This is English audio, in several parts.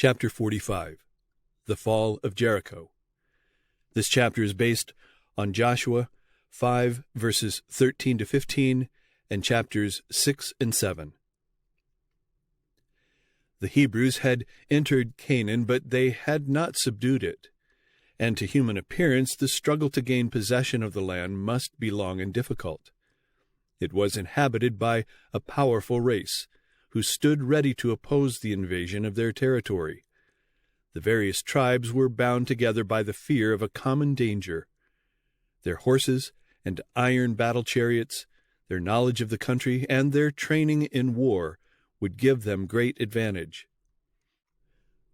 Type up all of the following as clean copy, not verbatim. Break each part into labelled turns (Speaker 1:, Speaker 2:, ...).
Speaker 1: Chapter 45. The Fall of Jericho. This chapter is based on Joshua 5, verses 13 to 15, and chapters 6 and 7. The Hebrews had entered Canaan, but they had not subdued it, and to human appearance the struggle to gain possession of the land must be long and difficult. It was inhabited by a powerful race, who stood ready to oppose the invasion of their territory. The various tribes were bound together by the fear of a common danger. Their horses and iron battle chariots, their knowledge of the country, and their training in war would give them great advantage.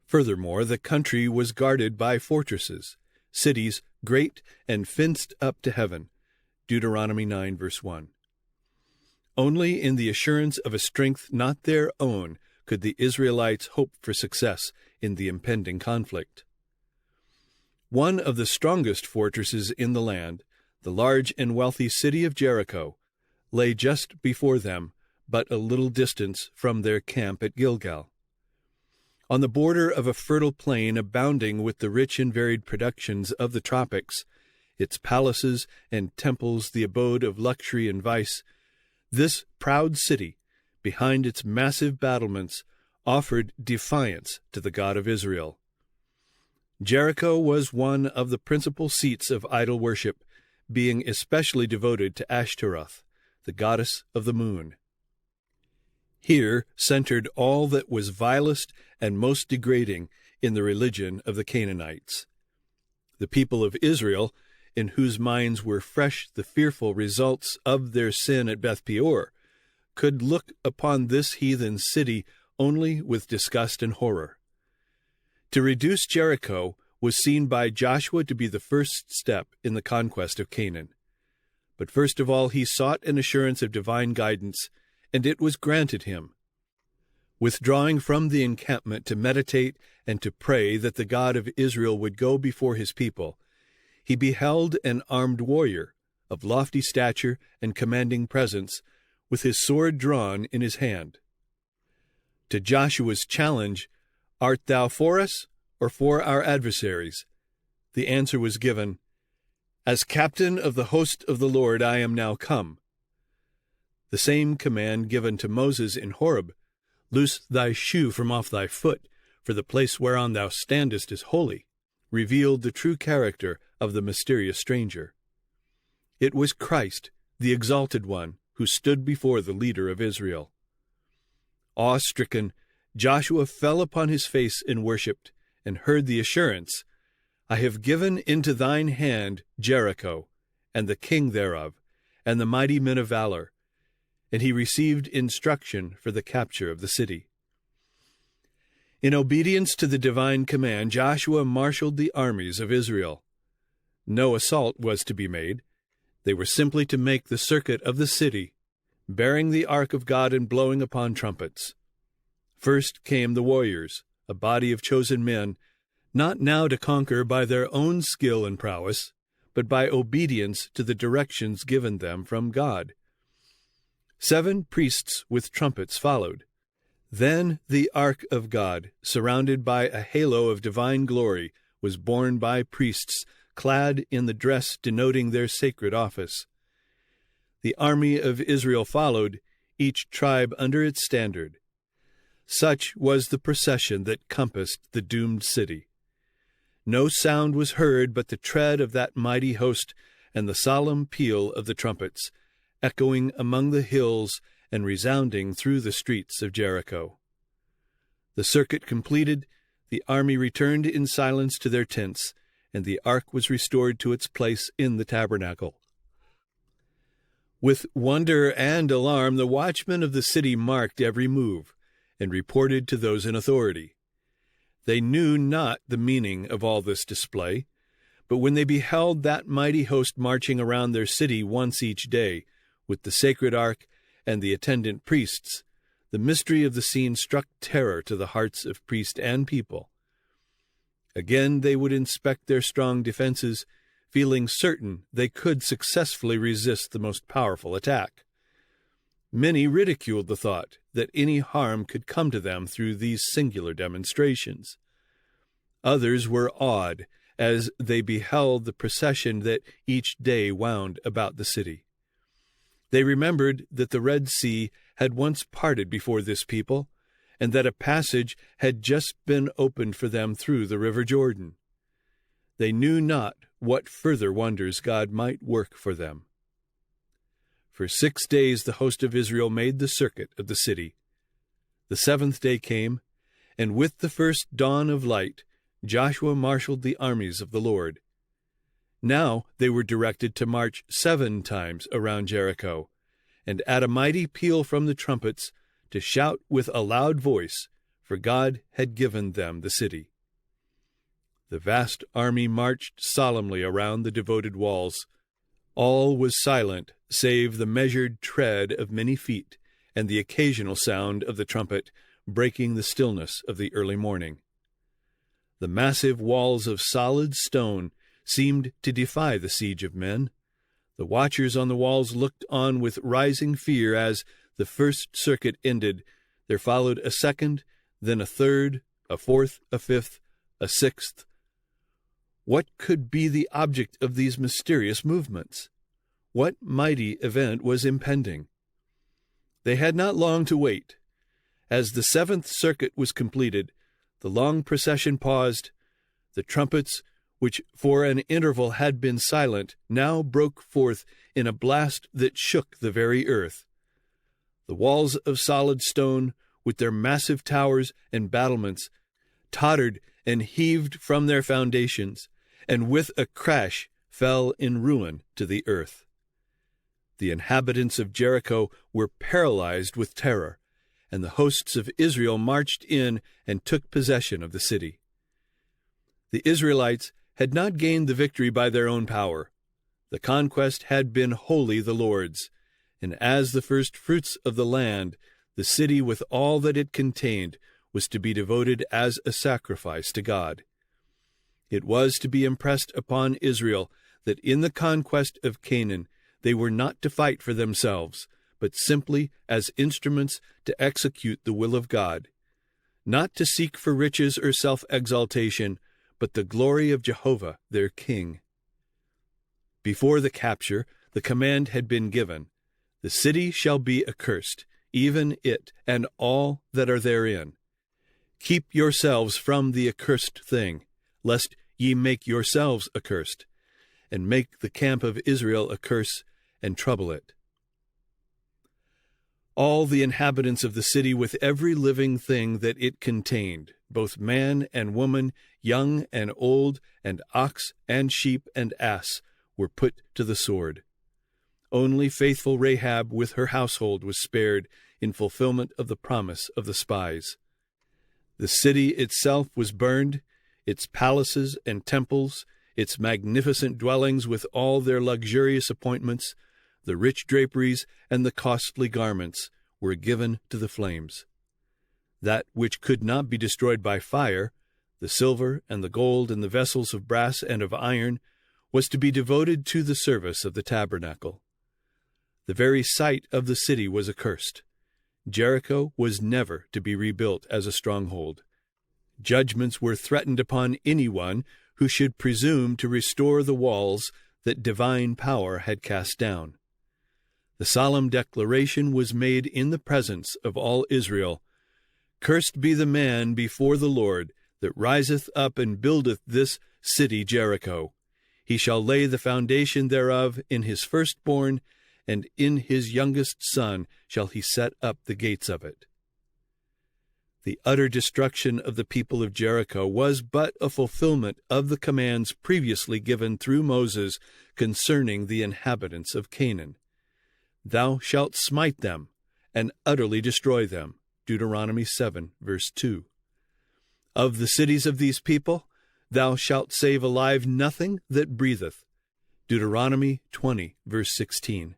Speaker 1: Furthermore, the country was guarded by fortresses, cities great and fenced up to heaven. Deuteronomy 9, verse 1. Only in the assurance of a strength not their own could the Israelites hope for success in the impending conflict. One of the strongest fortresses in the land, the large and wealthy city of Jericho, lay just before them, but a little distance from their camp at Gilgal. On the border of a fertile plain abounding with the rich and varied productions of the tropics, its palaces and temples the abode of luxury and vice, this proud city, behind its massive battlements, offered defiance to the God of Israel. Jericho was one of the principal seats of idol worship, being especially devoted to Ashtaroth, the goddess of the moon. Here centered all that was vilest and most degrading in the religion of the Canaanites. The people of Israel, in whose minds were fresh the fearful results of their sin at Beth Peor, could look upon this heathen city only with disgust and horror. To reduce Jericho was seen by Joshua to be the first step in the conquest of Canaan. But first of all he sought an assurance of divine guidance, and it was granted him. Withdrawing from the encampment to meditate and to pray that the God of Israel would go before his people, he beheld an armed warrior of lofty stature and commanding presence, with his sword drawn in his hand. To Joshua's challenge, "Art thou for us or for our adversaries?" the answer was given, "As captain of the host of the Lord I am now come." The same command given to Moses in Horeb, "Loose thy shoe from off thy foot, for the place whereon thou standest is holy," revealed the true character of the mysterious stranger. It was Christ, the Exalted One, who stood before the leader of Israel. Awe-stricken, Joshua fell upon his face and worshipped, and heard the assurance, "I have given into thine hand Jericho, and the king thereof, and the mighty men of valor," and he received instruction for the capture of the city. In obedience to the divine command, Joshua marshaled the armies of Israel. No assault was to be made. They were simply to make the circuit of the city, bearing the ark of God and blowing upon trumpets. First came the warriors, a body of chosen men, not now to conquer by their own skill and prowess, but by obedience to the directions given them from God. 7 priests with trumpets followed. Then the ark of God, surrounded by a halo of divine glory, was borne by priests clad in the dress denoting their sacred office. The army of Israel followed, each tribe under its standard. Such was the procession that compassed the doomed city. No sound was heard but the tread of that mighty host and the solemn peal of the trumpets, echoing among the hills and resounding through the streets of Jericho. The circuit completed, the army returned in silence to their tents, and the ark was restored to its place in the tabernacle. With wonder and alarm, the watchmen of the city marked every move, and reported to those in authority. They knew not the meaning of all this display, but when they beheld that mighty host marching around their city once each day, with the sacred ark and the attendant priests, the mystery of the scene struck terror to the hearts of priest and people. Again they would inspect their strong defenses, feeling certain they could successfully resist the most powerful attack. Many ridiculed the thought that any harm could come to them through these singular demonstrations. Others were awed as they beheld the procession that each day wound about the city. They remembered that the Red Sea had once parted before this people, and that a passage had just been opened for them through the river Jordan. They knew not what further wonders God might work for them. For 6 days the host of Israel made the circuit of the city. The 7th day came, and with the first dawn of light, Joshua marshaled the armies of the Lord. Now they were directed to march 7 times around Jericho, and at a mighty peal from the trumpets to shout with a loud voice, for God had given them the city. The vast army marched solemnly around the devoted walls. All was silent save the measured tread of many feet and the occasional sound of the trumpet breaking the stillness of the early morning. The massive walls of solid stone seemed to defy the siege of men. The watchers on the walls looked on with rising fear as the first circuit ended. There followed a second, then a third, a fourth, a fifth, a sixth. What could be the object of these mysterious movements? What mighty event was impending? They had not long to wait. As the 7th circuit was completed, the long procession paused. The trumpets, which for an interval had been silent, now broke forth in a blast that shook the very earth. The walls of solid stone, with their massive towers and battlements, tottered and heaved from their foundations, and with a crash fell in ruin to the earth. The inhabitants of Jericho were paralyzed with terror, and the hosts of Israel marched in and took possession of the city. The Israelites had not gained the victory by their own power. The conquest had been wholly the Lord's, and as the first fruits of the land, the city with all that it contained was to be devoted as a sacrifice to God. It was to be impressed upon Israel that in the conquest of Canaan they were not to fight for themselves, but simply as instruments to execute the will of God, not to seek for riches or self-exaltation, but the glory of Jehovah their King. Before the capture, the command had been given, "The city shall be accursed, even it and all that are therein. Keep yourselves from the accursed thing, lest ye make yourselves accursed, and make the camp of Israel a curse, and trouble it." All the inhabitants of the city, with every living thing that it contained, both man and woman, young and old, and ox and sheep and ass, were put to the sword. Only faithful Rahab with her household was spared in fulfillment of the promise of the spies. The city itself was burned, its palaces and temples, its magnificent dwellings with all their luxurious appointments, the rich draperies and the costly garments were given to the flames. That which could not be destroyed by fire, the silver and the gold and the vessels of brass and of iron, was to be devoted to the service of the tabernacle. The very site of the city was accursed. Jericho was never to be rebuilt as a stronghold. Judgments were threatened upon anyone who should presume to restore the walls that divine power had cast down. The solemn declaration was made in the presence of all Israel, "Cursed be the man before the Lord that riseth up and buildeth this city Jericho. He shall lay the foundation thereof in his firstborn, and in his youngest son shall he set up the gates of it." The utter destruction of the people of Jericho was but a fulfillment of the commands previously given through Moses concerning the inhabitants of Canaan. "Thou shalt smite them, and utterly destroy them." Deuteronomy 7, verse 2. "Of the cities of these people, thou shalt save alive nothing that breatheth." Deuteronomy 20, verse 16.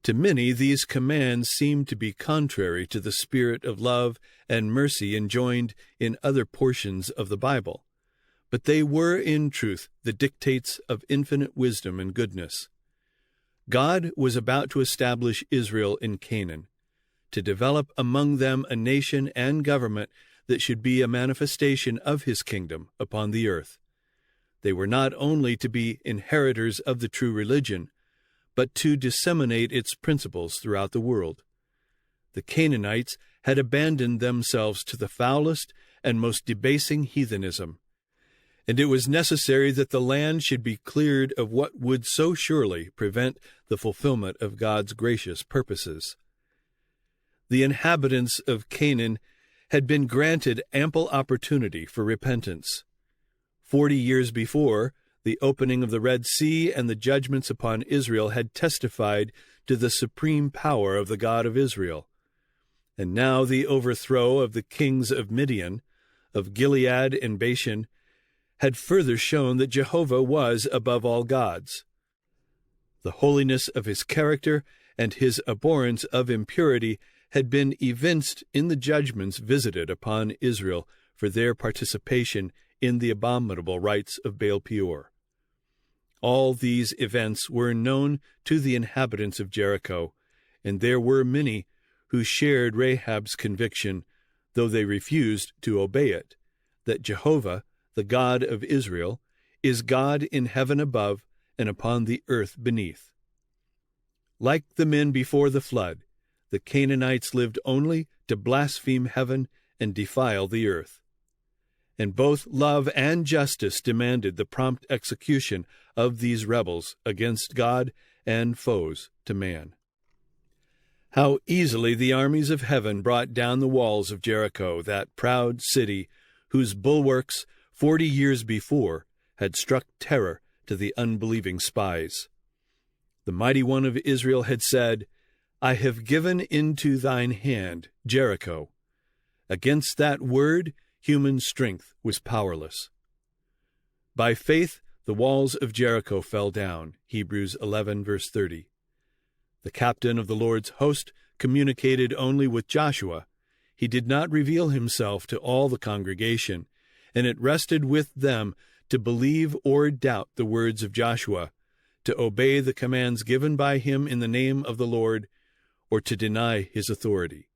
Speaker 1: To many, these commands seem to be contrary to the spirit of love and mercy enjoined in other portions of the Bible, but they were in truth the dictates of infinite wisdom and goodness. God was about to establish Israel in Canaan. to develop among them a nation and government that should be a manifestation of his kingdom upon the earth. They were not only to be inheritors of the true religion, but to disseminate its principles throughout the world. The Canaanites had abandoned themselves to the foulest and most debasing heathenism, and it was necessary that the land should be cleared of what would so surely prevent the fulfillment of God's gracious purposes. The inhabitants of Canaan had been granted ample opportunity for repentance. 40 years before, the opening of the Red Sea and the judgments upon Israel had testified to the supreme power of the God of Israel. And now the overthrow of the kings of Midian, of Gilead and Bashan, had further shown that Jehovah was above all gods. The holiness of his character and his abhorrence of impurity had been evinced in the judgments visited upon Israel for their participation in the abominable rites of Baal Peor. All these events were known to the inhabitants of Jericho, and there were many who shared Rahab's conviction, though they refused to obey it, that Jehovah, the God of Israel, is God in heaven above and upon the earth beneath. Like the men before the flood, the Canaanites lived only to blaspheme heaven and defile the earth. And both love and justice demanded the prompt execution of these rebels against God and foes to man. How easily the armies of heaven brought down the walls of Jericho, that proud city whose bulwarks 40 years before had struck terror to the unbelieving spies. The mighty one of Israel had said, "I have given into thine hand Jericho." Against that word, human strength was powerless. By faith, the walls of Jericho fell down. Hebrews 11, verse 30. The captain of the Lord's host communicated only with Joshua. He did not reveal himself to all the congregation, and it rested with them to believe or doubt the words of Joshua, to obey the commands given by him in the name of the Lord, or to deny his authority.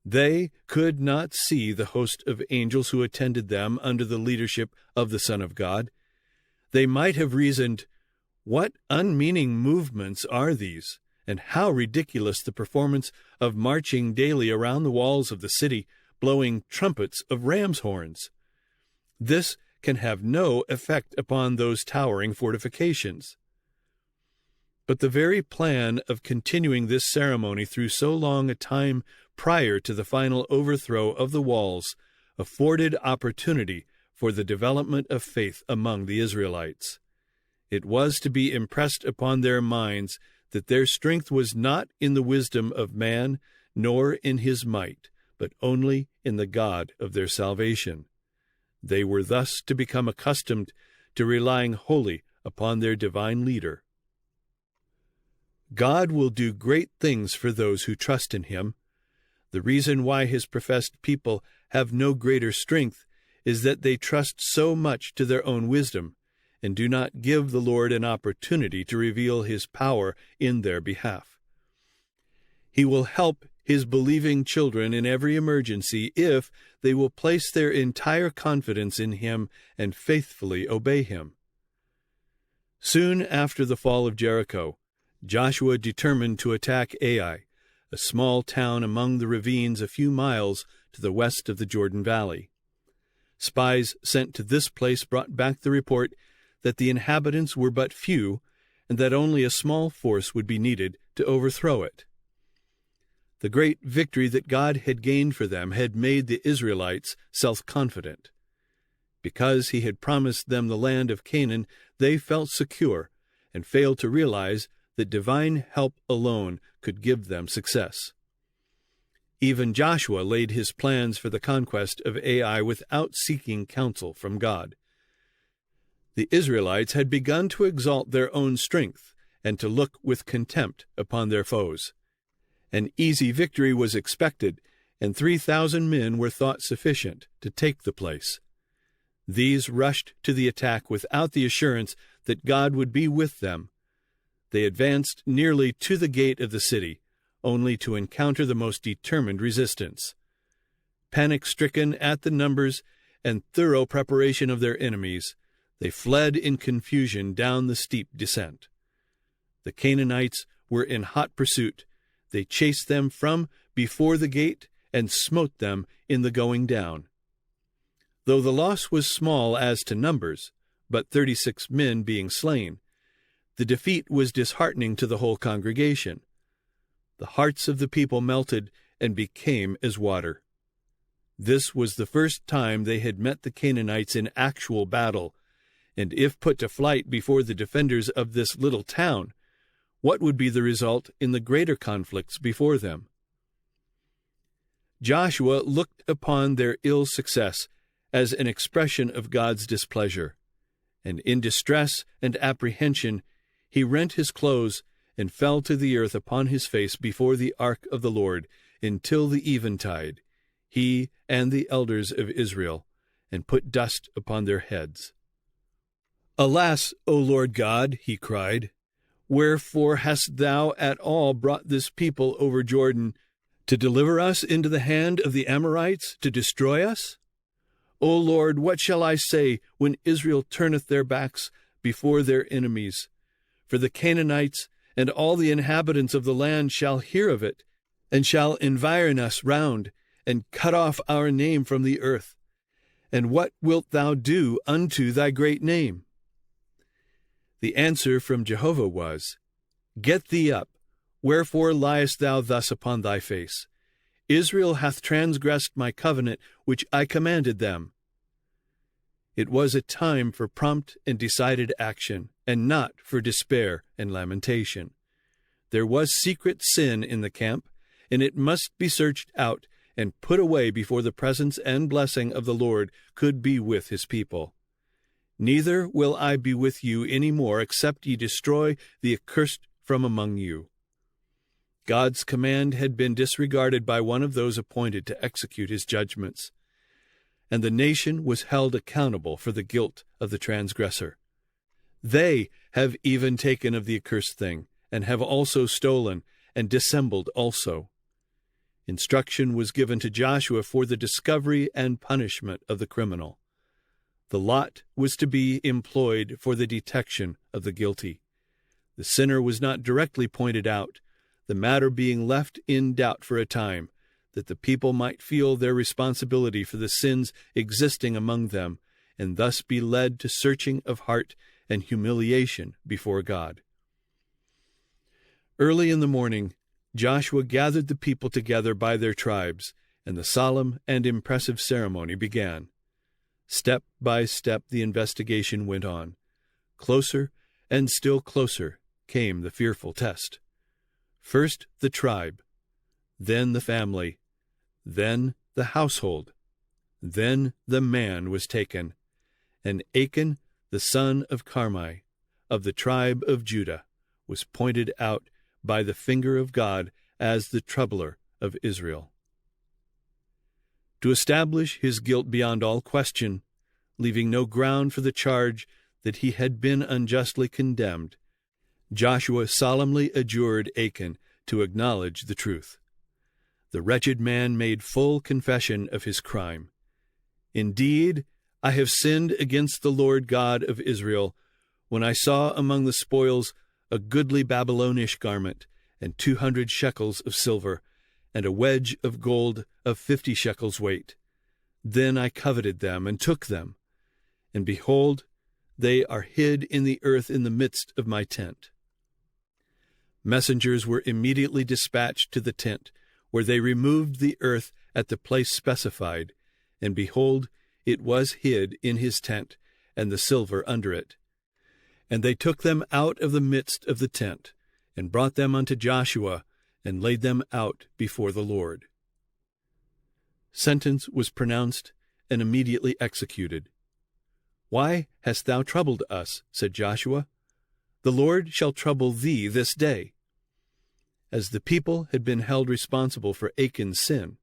Speaker 1: They could not see the host of angels who attended them under the leadership of the Son of God. They might have reasoned, "What unmeaning movements are these, and how ridiculous the performance of marching daily around the walls of the city, blowing trumpets of ram's horns? This can have no effect upon those towering fortifications." But the very plan of continuing this ceremony through so long a time prior to the final overthrow of the walls afforded opportunity for the development of faith among the Israelites. It was to be impressed upon their minds that their strength was not in the wisdom of man, nor in his might, but only in the God of their salvation. They were thus to become accustomed to relying wholly upon their divine leader. God will do great things for those who trust in him. The reason why his professed people have no greater strength is that they trust so much to their own wisdom, and do not give the Lord an opportunity to reveal his power in their behalf. He will help his believing children in every emergency if they will place their entire confidence in him and faithfully obey him. Soon after the fall of Jericho, Joshua determined to attack Ai, a small town among the ravines a few miles to the west of the Jordan Valley. Spies sent to this place brought back the report that the inhabitants were but few, and that only a small force would be needed to overthrow it. The great victory that God had gained for them had made the Israelites self-confident. Because he had promised them the land of Canaan, they felt secure and failed to realize that divine help alone could give them success. Even Joshua laid his plans for the conquest of Ai without seeking counsel from God. The Israelites had begun to exalt their own strength and to look with contempt upon their foes. An easy victory was expected, and 3,000 men were thought sufficient to take the place. These rushed to the attack without the assurance that God would be with them. They advanced nearly to the gate of the city, only to encounter the most determined resistance. Panic-stricken at the numbers and thorough preparation of their enemies, they fled in confusion down the steep descent. The Canaanites were in hot pursuit. They chased them from before the gate and smote them in the going down. Though the loss was small as to numbers, but 36 men being slain, the defeat was disheartening to the whole congregation. The hearts of the people melted and became as water. This was the first time they had met the Canaanites in actual battle, and if put to flight before the defenders of this little town, what would be the result in the greater conflicts before them? Joshua looked upon their ill success as an expression of God's displeasure, and in distress and apprehension he rent his clothes and fell to the earth upon his face before the ark of the Lord until the eventide, he and the elders of Israel, and put dust upon their heads. "Alas, O Lord God," he cried, "wherefore hast thou at all brought this people over Jordan, to deliver us into the hand of the Amorites, to destroy us? O Lord, what shall I say when Israel turneth their backs before their enemies? For the Canaanites and all the inhabitants of the land shall hear of it, and shall environ us round, and cut off our name from the earth. And what wilt thou do unto thy great name?" The answer from Jehovah was, "Get thee up, wherefore liest thou thus upon thy face? Israel hath transgressed my covenant which I commanded them." It was a time for prompt and decided action, and not for despair and lamentation. There was secret sin in the camp, and it must be searched out and put away before the presence and blessing of the Lord could be with his people. "Neither will I be with you any more, except ye destroy the accursed from among you." God's command had been disregarded by one of those appointed to execute his judgments, and the nation was held accountable for the guilt of the transgressor. They have even taken of the accursed thing, and have also stolen, and dissembled also. Instruction was given to Joshua for the discovery and punishment of the criminal. The lot was to be employed for the detection of the guilty. The sinner was not directly pointed out, the matter being left in doubt for a time, that the people might feel their responsibility for the sins existing among them, and thus be led to searching of heart and humiliation before God. Early in the morning, Joshua gathered the people together by their tribes, and the solemn and impressive ceremony began. Step by step the investigation went on. Closer and still closer came the fearful test. First the tribe, then the family, then the household, then the man was taken, and Achan, the son of Carmi, of the tribe of Judah, was pointed out by the finger of God as the troubler of Israel. To establish his guilt beyond all question, leaving no ground for the charge that he had been unjustly condemned, Joshua solemnly adjured Achan to acknowledge the truth. The wretched man made full confession of his crime. "Indeed, I have sinned against the Lord God of Israel, when I saw among the spoils a goodly Babylonish garment, and 200 shekels of silver, and a wedge of gold of 50 shekels weight. Then I coveted them, and took them. And behold, they are hid in the earth in the midst of my tent." Messengers were immediately dispatched to the tent, where they removed the earth at the place specified, and behold, it was hid in his tent, and the silver under it. And they took them out of the midst of the tent, and brought them unto Joshua, and laid them out before the Lord. Sentence was pronounced, and immediately executed. "Why hast thou troubled us?" said Joshua. "The Lord shall trouble thee this day." As the people had been held responsible for Achan's sin,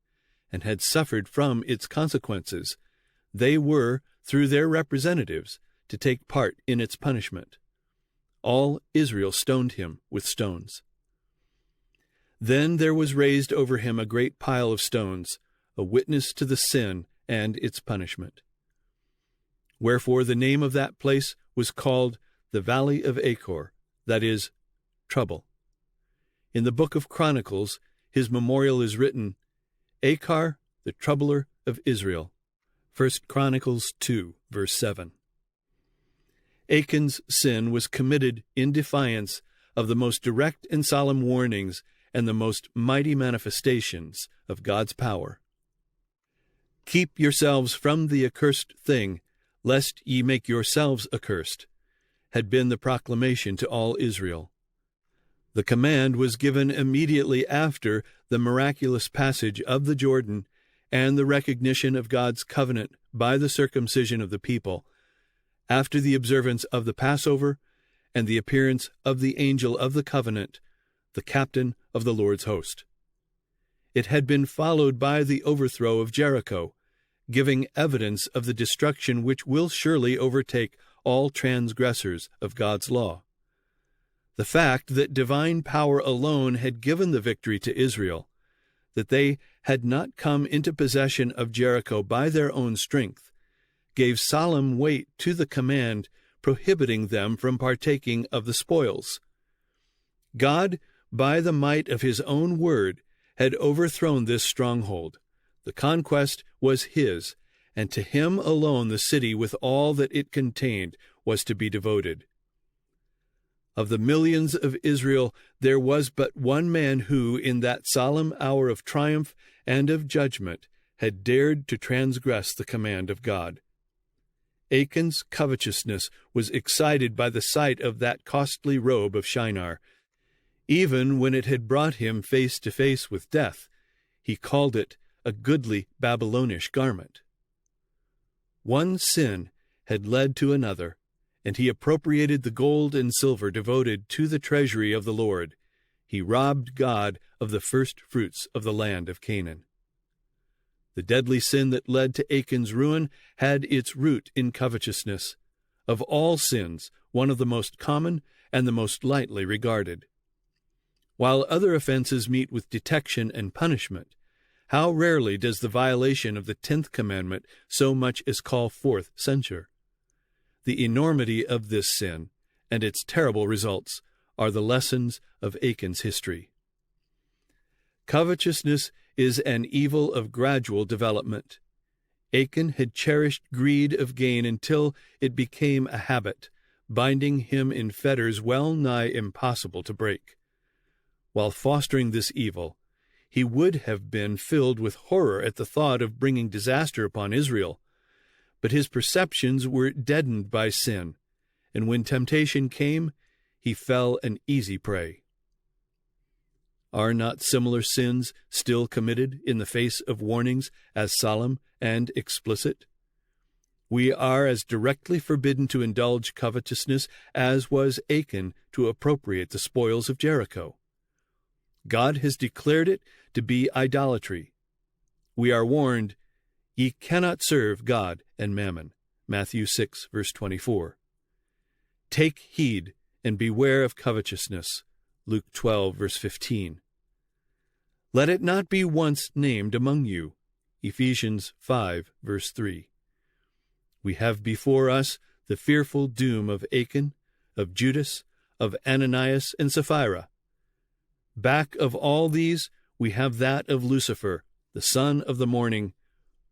Speaker 1: and had suffered from its consequences, they were, through their representatives, to take part in its punishment. All Israel stoned him with stones. Then there was raised over him a great pile of stones, a witness to the sin and its punishment. Wherefore the name of that place was called the Valley of Achor, that is, trouble. In the book of Chronicles, his memorial is written, Achor, the troubler of Israel. 1 Chronicles 2, verse 7. Achan's sin was committed in defiance of the most direct and solemn warnings and the most mighty manifestations of God's power. Keep yourselves from the accursed thing, lest ye make yourselves accursed, had been the proclamation to all Israel. The command was given immediately after the miraculous passage of the Jordan and the recognition of God's covenant by the circumcision of the people, after the observance of the Passover and the appearance of the angel of the covenant, the captain of the Lord's host. It had been followed by the overthrow of Jericho, giving evidence of the destruction which will surely overtake all transgressors of God's law. The fact that divine power alone had given the victory to Israel, that they had not come into possession of Jericho by their own strength, gave solemn weight to the command prohibiting them from partaking of the spoils. God, by the might of his own word, had overthrown this stronghold. The conquest was his, and to him alone the city with all that it contained was to be devoted. Of the millions of Israel, there was but one man who, in that solemn hour of triumph and of judgment, had dared to transgress the command of God. Achan's covetousness was excited by the sight of that costly robe of Shinar. Even when it had brought him face to face with death, he called it a goodly Babylonish garment. One sin had led to another, and he appropriated the gold and silver devoted to the treasury of the Lord. He robbed God of the first fruits of the land of Canaan. The deadly sin that led to Achan's ruin had its root in covetousness, of all sins, one of the most common and the most lightly regarded. While other offenses meet with detection and punishment, how rarely does the violation of the 10th commandment so much as call forth censure? The enormity of this sin and its terrible results are the lessons of Achan's history. Covetousness is an evil of gradual development. Achan had cherished greed of gain until it became a habit, binding him in fetters well nigh impossible to break. While fostering this evil, he would have been filled with horror at the thought of bringing disaster upon Israel, but his perceptions were deadened by sin, and when temptation came, he fell an easy prey. Are not similar sins still committed in the face of warnings as solemn and explicit? We are as directly forbidden to indulge covetousness as was Achan to appropriate the spoils of Jericho. God has declared it to be idolatry. We are warned, "Ye cannot serve God and mammon." Matthew 6, verse 24. Take heed and beware of covetousness. Luke 12, verse 15. Let it not be once named among you. Ephesians 5, verse 3. We have before us the fearful doom of Achan, of Judas, of Ananias and Sapphira. Back of all these, we have that of Lucifer, the son of the morning,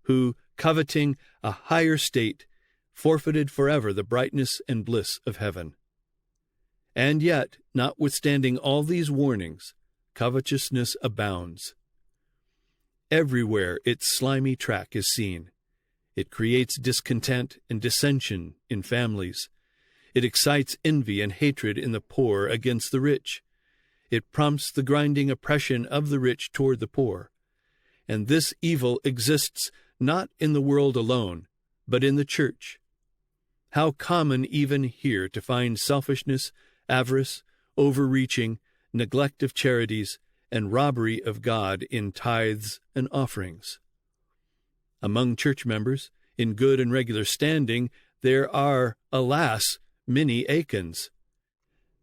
Speaker 1: who, coveting a higher state, forfeited forever the brightness and bliss of heaven. And yet, notwithstanding all these warnings, covetousness abounds. Everywhere its slimy track is seen. It creates discontent and dissension in families. It excites envy and hatred in the poor against the rich. It prompts the grinding oppression of the rich toward the poor. And this evil exists not in the world alone, but in the church. How common even here to find selfishness, avarice, overreaching, neglect of charities, and robbery of God in tithes and offerings. Among church members, in good and regular standing, there are, alas, many Achans.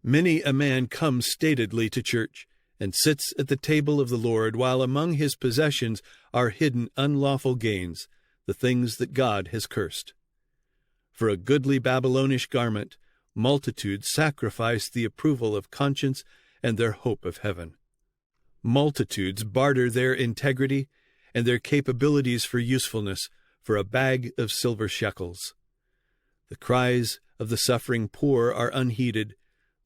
Speaker 1: Many a man comes statedly to church, and sits at the table of the Lord, while among his possessions are hidden unlawful gains, the things that God has cursed. For a goodly Babylonish garment, multitudes sacrifice the approval of conscience and their hope of heaven. Multitudes barter their integrity and their capabilities for usefulness for a bag of silver shekels. The cries of the suffering poor are unheeded.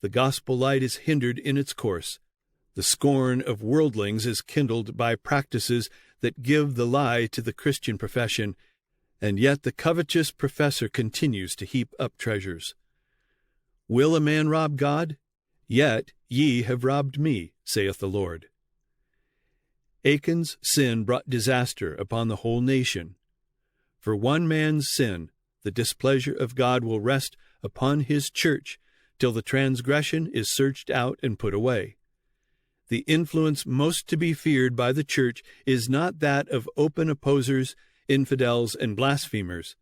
Speaker 1: The gospel light is hindered in its course. The scorn of worldlings is kindled by practices that give the lie to the Christian profession, and yet the covetous professor continues to heap up treasures. Will a man rob God? Yet ye have robbed me, saith the Lord. Achan's sin brought disaster upon the whole nation. For one man's sin, the displeasure of God will rest upon his church till the transgression is searched out and put away. The influence most to be feared by the church is not that of open opposers, infidels, and blasphemers,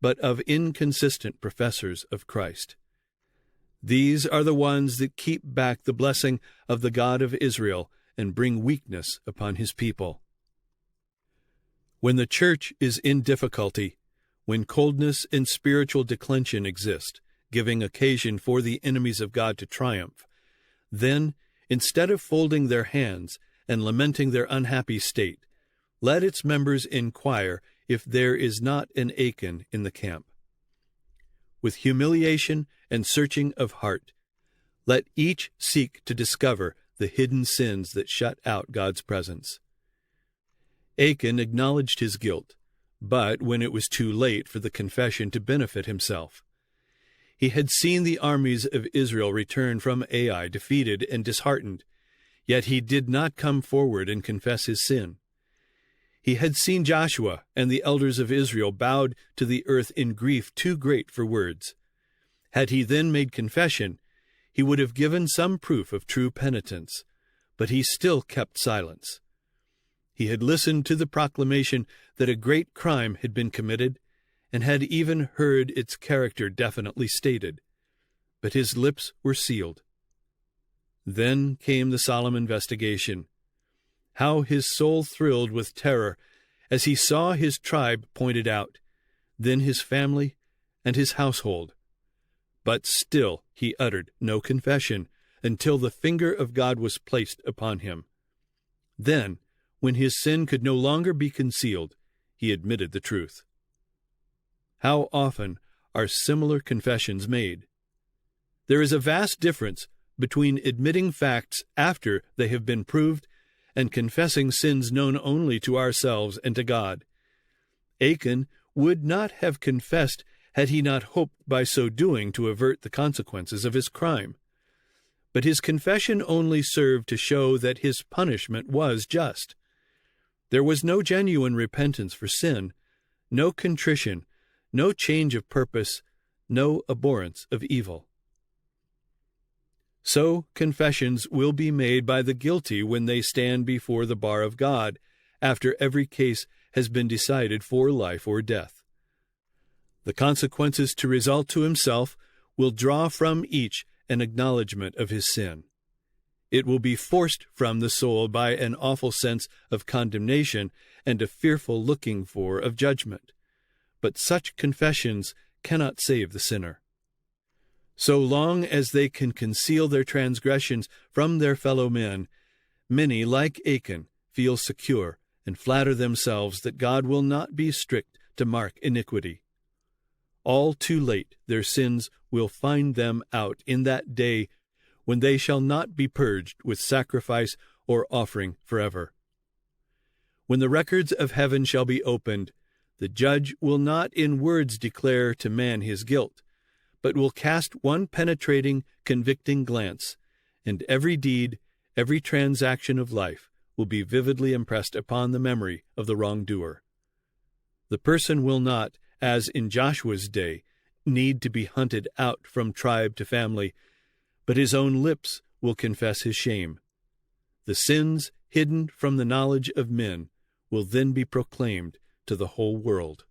Speaker 1: but of inconsistent professors of Christ. These are the ones that keep back the blessing of the God of Israel and bring weakness upon his people. When the church is in difficulty, when coldness and spiritual declension exist, giving occasion for the enemies of God to triumph, then, instead of folding their hands and lamenting their unhappy state, let its members inquire if there is not an Achan in the camp. With humiliation and searching of heart, let each seek to discover the hidden sins that shut out God's presence. Achan acknowledged his guilt, but when it was too late for the confession to benefit himself. He had seen the armies of Israel return from Ai defeated and disheartened, yet he did not come forward and confess his sin. He had seen Joshua and the elders of Israel bowed to the earth in grief too great for words. Had he then made confession, he would have given some proof of true penitence, but he still kept silence. He had listened to the proclamation that a great crime had been committed, and had even heard its character definitely stated, but his lips were sealed. Then came the solemn investigation. How his soul thrilled with terror as he saw his tribe pointed out, then his family and his household. But still he uttered no confession until the finger of God was placed upon him. Then, when his sin could no longer be concealed, he admitted the truth. How often are similar confessions made? There is a vast difference between admitting facts after they have been proved and confessing sins known only to ourselves and to God. Achan would not have confessed had he not hoped by so doing to avert the consequences of his crime. But his confession only served to show that his punishment was just. There was no genuine repentance for sin, no contrition, no change of purpose, no abhorrence of evil. So confessions will be made by the guilty when they stand before the bar of God, after every case has been decided for life or death. The consequences to result to himself will draw from each an acknowledgement of his sin. It will be forced from the soul by an awful sense of condemnation and a fearful looking for of judgment. But such confessions cannot save the sinner. So long as they can conceal their transgressions from their fellow men, many, like Achan, feel secure and flatter themselves that God will not be strict to mark iniquity. All too late their sins will find them out in that day when they shall not be purged with sacrifice or offering forever. When the records of heaven shall be opened, the judge will not in words declare to man his guilt, but will cast one penetrating, convicting glance, and every deed, every transaction of life will be vividly impressed upon the memory of the wrongdoer. The person will not, as in Joshua's day, need to be hunted out from tribe to family, but his own lips will confess his shame. The sins hidden from the knowledge of men will then be proclaimed to the whole world.